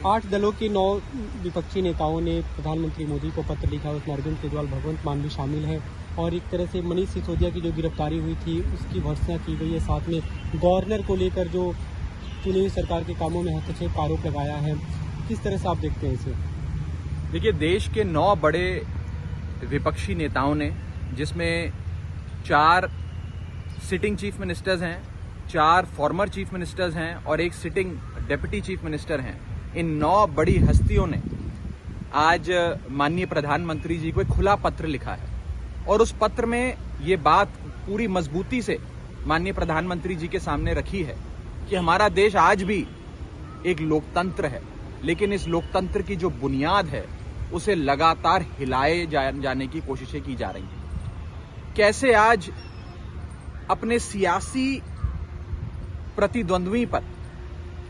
8 दलों के 9 विपक्षी नेताओं ने प्रधानमंत्री मोदी को पत्र लिखा। उसमें अरविंद केजरीवाल, भगवंत मान भी शामिल है और एक तरह से मनीष सिसोदिया की जो गिरफ्तारी हुई थी उसकी भर्त्सना की गई है। साथ में गवर्नर को लेकर जो चुनी हुई सरकार के कामों में हस्तक्षेप का आरोप लगाया है। किस तरह से आप देखते हैं इसे? देखिए, देश के 9 बड़े विपक्षी नेताओं ने, जिसमें 4 सिटिंग चीफ मिनिस्टर्स हैं, 4 फॉर्मर चीफ मिनिस्टर्स हैं और एक सिटिंग डेप्यूटी चीफ मिनिस्टर हैं, इन 9 बड़ी हस्तियों ने आज माननीय प्रधानमंत्री जी को एक खुला पत्र लिखा है और उस पत्र में ये बात पूरी मजबूती से माननीय प्रधानमंत्री जी के सामने रखी है कि हमारा देश आज भी एक लोकतंत्र है, लेकिन इस लोकतंत्र की जो बुनियाद है उसे लगातार हिलाए जाने की कोशिशें की जा रही हैं। कैसे आज अपने सियासी प्रतिद्वंद्वी पर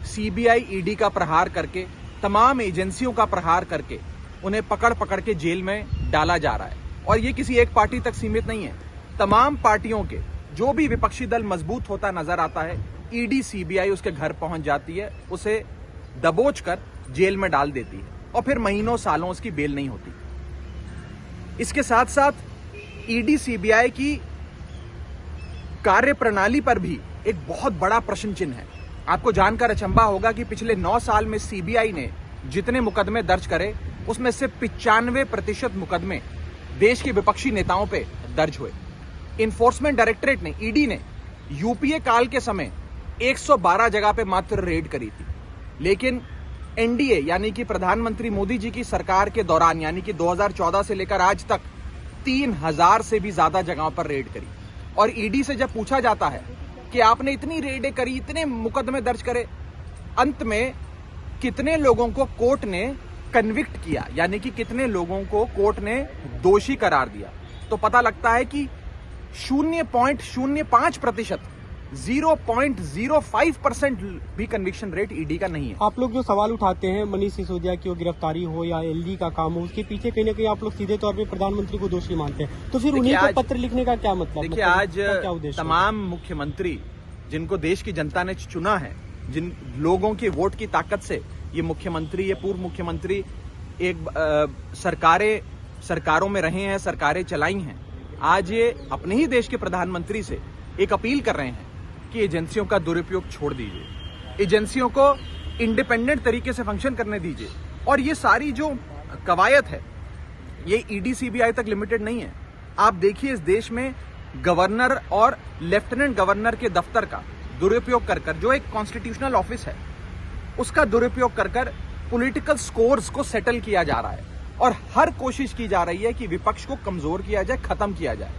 सीबीआई, ईडी का प्रहार करके, तमाम एजेंसियों का प्रहार करके उन्हें पकड़ पकड़ के जेल में डाला जा रहा है। और ये किसी एक पार्टी तक सीमित नहीं है, तमाम पार्टियों के जो भी विपक्षी दल मजबूत होता नजर आता है, ईडी, सीबीआई उसके घर पहुंच जाती है, उसे दबोच कर जेल में डाल देती है और फिर महीनों सालों उसकी बेल नहीं होती। इसके साथ साथ ईडी, सीबीआई की कार्यप्रणाली पर भी एक बहुत बड़ा प्रश्न चिन्ह है। आपको जानकर अचंभा होगा कि पिछले 9 साल में सीबीआई ने जितने मुकदमे दर्ज करे उसमें से 95% मुकदमे देश के विपक्षी नेताओं पे दर्ज हुए। इन्फोर्समेंट डायरेक्टरेट ने, ईडी ने यूपीए काल के समय 112 जगह पे मात्र रेड करी थी, लेकिन एनडीए यानी कि प्रधानमंत्री मोदी जी की सरकार के दौरान, यानी कि 2014 से लेकर आज तक 3000 से भी ज्यादा जगहों पर रेड करी। और ईडी से जब पूछा जाता है कि आपने इतनी रेडें करी, इतने मुकदमे दर्ज करे, अंत में कितने लोगों को कोर्ट ने कन्विक्ट किया, यानी कि कितने लोगों को कोर्ट ने दोषी करार दिया, तो पता लगता है कि 0.05%, 0.05% भी कन्विक्शन रेट ईडी का नहीं है। आप लोग जो सवाल उठाते हैं मनीष सिसोदिया की गिरफ्तारी हो या एलजी का काम हो, उसके पीछे कहीं ना कहीं आप लोग सीधे तौर पे प्रधानमंत्री को दोषी मानते हैं, तो फिर उन्हीं को पत्र लिखने का क्या मतलब? देखिए, आज तमाम मुख्यमंत्री जिनको देश की जनता ने चुना है, जिन लोगों की वोट की ताकत से ये मुख्यमंत्री, ये पूर्व मुख्यमंत्री एक सरकारों में रहे हैं, सरकारें चलाई हैं, आज ये अपने ही देश के प्रधानमंत्री से एक अपील कर रहे हैं कि एजेंसियों का दुरुपयोग छोड़ दीजिए, एजेंसियों को इंडिपेंडेंट तरीके से फंक्शन करने दीजिए। और ये सारी जो कवायद है ये ईडी, सीबीआई तक लिमिटेड नहीं है। आप देखिए, इस देश में गवर्नर और लेफ्टिनेंट गवर्नर के दफ्तर का दुरुपयोग कर जो एक कॉन्स्टिट्यूशनल ऑफिस है उसका दुरुपयोग कर पॉलिटिकल स्कोर्स को सेटल किया जा रहा है और हर कोशिश की जा रही है कि विपक्ष को कमजोर किया जाए, खत्म किया जाए।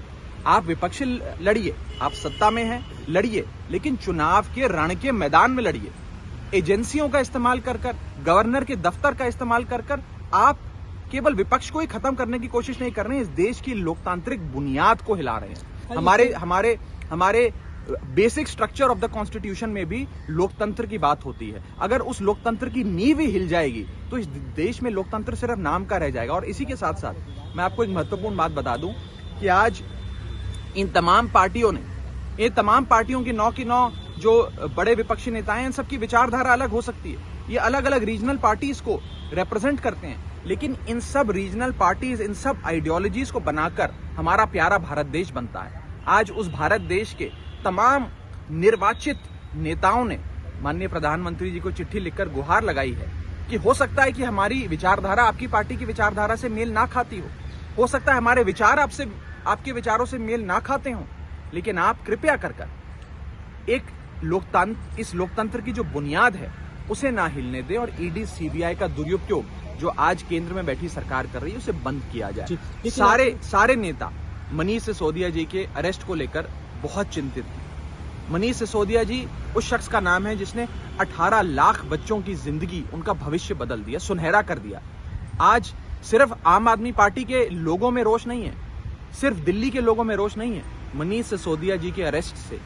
आप विपक्ष लड़िए, आप सत्ता में हैं, लड़िए, लेकिन चुनाव के रण के मैदान में लड़िए। एजेंसियों का इस्तेमाल कर गवर्नर के दफ्तर का इस्तेमाल कर आप केवल विपक्ष को ही खत्म करने की कोशिश नहीं कर रहे हैं, इस देश की लोकतांत्रिक बुनियाद को हिला रहे हैं। हमारे basic structure of the constitution में भी लोकतंत्र की बात होती है। अगर उस लोकतंत्र की नींव ही हिल जाएगी तो इस देश में लोकतंत्र सिर्फ नाम का रह जाएगा। और इसी के साथ साथ मैं आपको एक महत्वपूर्ण बात बता दूं कि आज इन तमाम पार्टियों की 9 की 9 जो बड़े विपक्षी नेता हैं, इन सबकी विचारधारा अलग हो सकती है, ये अलग अलग रीजनल पार्टीज को रिप्रेजेंट करते हैं, लेकिन इन सब रीजनल पार्टीज, इन सब आइडियोलॉजीज को बनाकर हमारा प्यारा भारत देश बनता है। आज उस भारत देश के तमाम निर्वाचित नेताओं ने माननीय प्रधानमंत्री जी को चिट्ठी लिखकर गुहार लगाई है कि हो सकता है कि हमारी विचारधारा आपकी पार्टी की विचारधारा से मेल ना खाती हो सकता है हमारे विचार आपके विचारों से मेल ना खाते हों, लेकिन आप कृपया कर इस लोकतंत्र की जो बुनियाद है उसे ना हिलने दें और ईडी, सीबीआई का दुरुपयोग जो आज केंद्र में बैठी सरकार कर रही है उसे बंद किया जाए। सारे नेता मनीष सिसोदिया जी के अरेस्ट को लेकर बहुत चिंतित हैं। मनीष सिसोदिया जी उस शख्स का नाम है जिसने 18 लाख बच्चों की जिंदगी, उनका भविष्य बदल दिया, सुनहरा कर दिया। आज सिर्फ आम आदमी पार्टी के लोगों में रोष नहीं है, सिर्फ दिल्ली के लोगों में रोष नहीं है, मनीष सिसोदिया जी के अरेस्ट से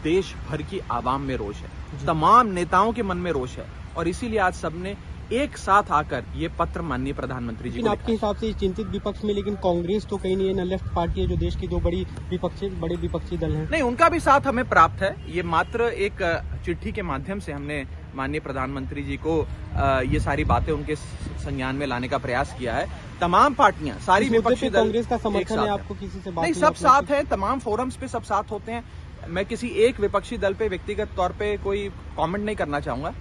देश भर की आवाम में रोष है, तमाम नेताओं के मन में रोष है और इसीलिए आज सबने एक साथ आकर ये पत्र माननीय प्रधानमंत्री जी को आपके हिसाब से चिंतित विपक्ष में लेकिन कांग्रेस तो कहीं नहीं है, न लेफ्ट पार्टी है, जो देश की 2 बड़े विपक्षी दल हैं। नहीं, उनका भी साथ हमें प्राप्त है। ये मात्र एक चिट्ठी के माध्यम से हमने माननीय प्रधानमंत्री जी को ये सारी बातें उनके संज्ञान में लाने का प्रयास किया है। तमाम पार्टियां, सारी विपक्षी दल, कांग्रेस का एक समर्थन साथ है हैं। आपको किसी से बात नहीं, सब साथ है, तमाम फोरम्स पे सब साथ होते हैं। मैं किसी एक विपक्षी दल पे व्यक्तिगत तौर पे कोई कमेंट नहीं करना चाहूंगा।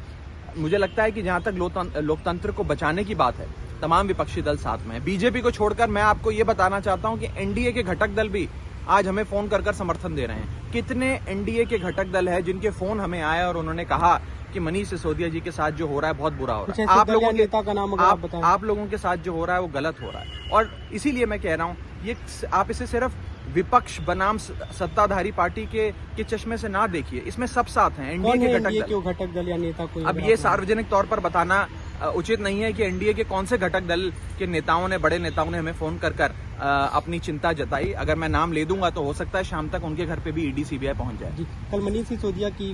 मुझे लगता है कि जहां तक लोकतंत्र को बचाने की बात है, तमाम विपक्षी दल साथ में है। बीजेपी को छोड़कर मैं आपको ये बताना चाहता हूं कि एनडीए के घटक दल भी आज हमें फोन कर समर्थन दे रहे हैं। कितने एनडीए के घटक दल है जिनके फोन हमें आए और उन्होंने कहा कि मनीष सिसोदिया जी के साथ जो हो रहा है बहुत बुरा हो रहा है। आप लोगों के साथ जो हो रहा है वो गलत हो रहा है। और इसीलिए मैं कह रहा हूं, ये आप इसे सिर्फ विपक्ष बनाम सत्ताधारी पार्टी के चश्मे से ना देखिए, इसमें सब साथ हैं। एनडीए के घटक दल या नेता कोई अब ये सार्वजनिक तौर पर बताना उचित नहीं है कि एनडीए के कौन से घटक दल के नेताओं ने, बड़े नेताओं ने हमें फोन कर अपनी चिंता जताई। अगर मैं नाम ले दूंगा तो हो सकता है शाम तक उनके घर पे भी ईडी सीबीआई पहुंच जाए। कल मनीष सिसोदिया की